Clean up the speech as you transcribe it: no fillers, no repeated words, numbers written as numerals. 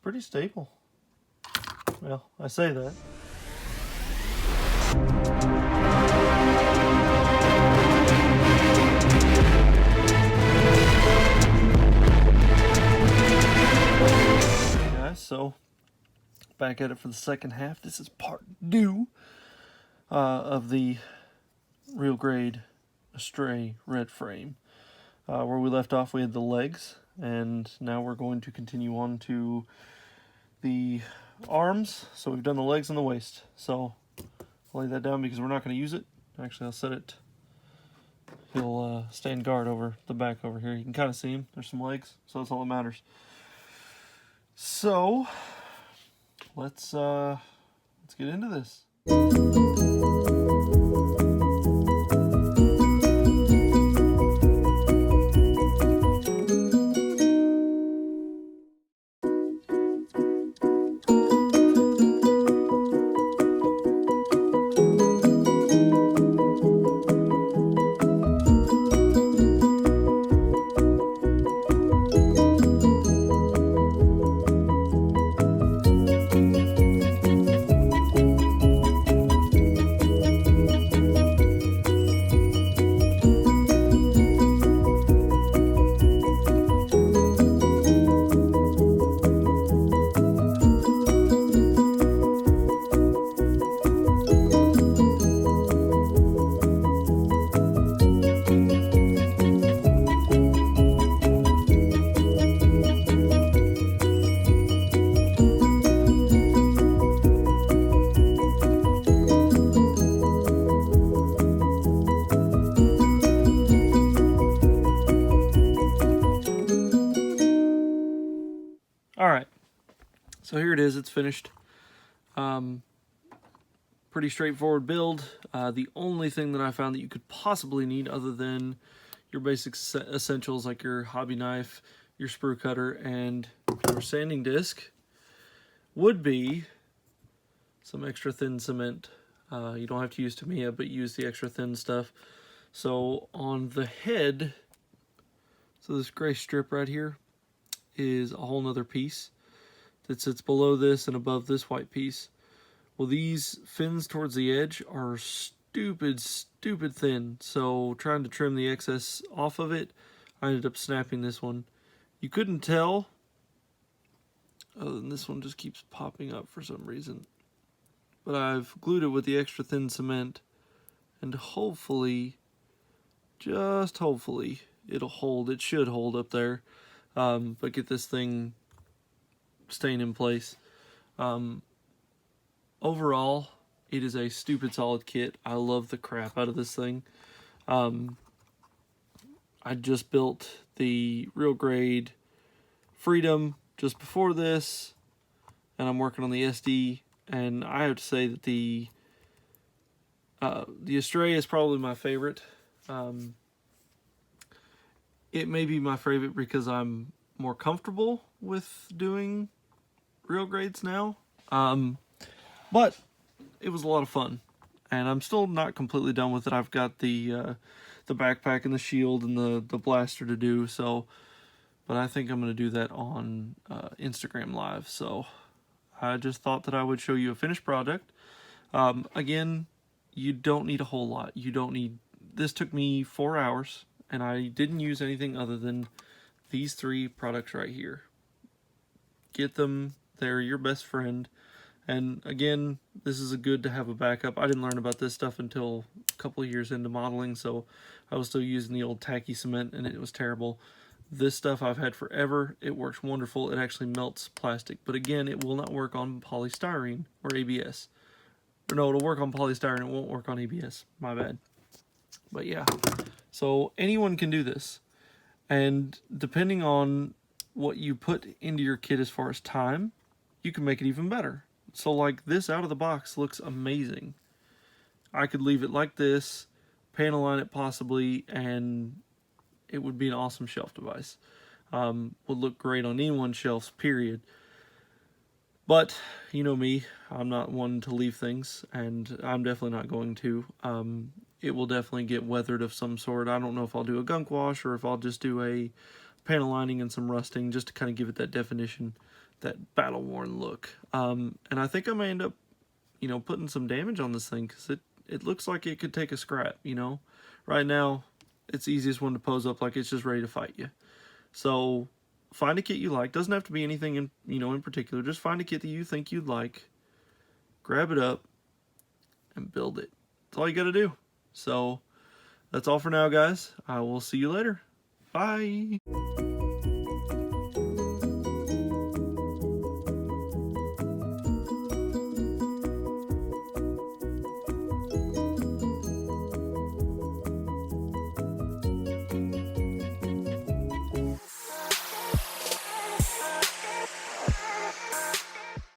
pretty stable. Well, I say that. Guys, so back at it for the second half. This is part 2 of the real grade Astray Red Frame. Where we left off, we had the legs, and now we're going to continue on to the arms. So we've done the legs and the waist. So I'll lay that down because we're not going to use it. Actually, I'll set it. He'll stand guard over the back over here. You can kind of see him. There's some legs, so that's all that matters. So let's get into this. Alright, so here it is, it's finished. Pretty straightforward build. The only thing that I found that you could possibly need other than your basic essentials like your hobby knife, your sprue cutter, and your sanding disc would be some extra thin cement. You don't have to use Tamiya, but use the extra thin stuff. So on the head, so this gray strip right here is a whole nother piece that sits below this and above this white piece. Well, these fins towards the edge are stupid thin, so trying to trim the excess off of it, I ended up snapping this one. You couldn't tell, other than this one just keeps popping up for some reason, but I've glued it with the extra thin cement, and hopefully, just hopefully, it'll hold. It should hold up there. But get this thing staying in place. Overall, it is a stupid solid kit. I love the crap out of this thing. I just built the real grade Freedom just before this, and I'm working on the SD, and I have to say that the Astray is probably my favorite. It may be my favorite because I'm more comfortable with doing real grades now. But it was a lot of fun, and I'm still not completely done with it. I've got the backpack and the shield and the blaster to do, so, but I think I'm going to do that on Instagram Live. So I just thought that I would show you a finished product. Again, you don't need a whole lot. You don't need, this took me 4 hours. And I didn't use anything other than these 3 products right here. Get them. They're your best friend. And again, this is good to have a backup. I didn't learn about this stuff until a couple of years into modeling, so I was still using the old tacky cement, and it was terrible. This stuff I've had forever. It works wonderful. It actually melts plastic. But again, it will not work on polystyrene or ABS. Or no, it'll work on polystyrene. It won't work on ABS. My bad. But yeah. So anyone can do this, and depending on what you put into your kit as far as time, you can make it even better. So like this out of the box looks amazing. I could leave it like this, panel line it possibly, and it would be an awesome shelf device. Would look great on anyone's shelves, period. But, you know me, I'm not one to leave things, and I'm definitely not going to. It will definitely get weathered of some sort. I don't know if I'll do a gunk wash or if I'll just do a panel lining and some rusting just to kind of give it that definition, that battle-worn look. And I think I may end up, you know, putting some damage on this thing because it looks like it could take a scrap, you know. Right now, it's the easiest one to pose up like it's just ready to fight you. So find a kit you like. Doesn't have to be anything in, you know, in particular. Just find a kit that you think you'd like, grab it up, and build it. That's all you got to do. So that's all for now, guys. I will see you later. Bye.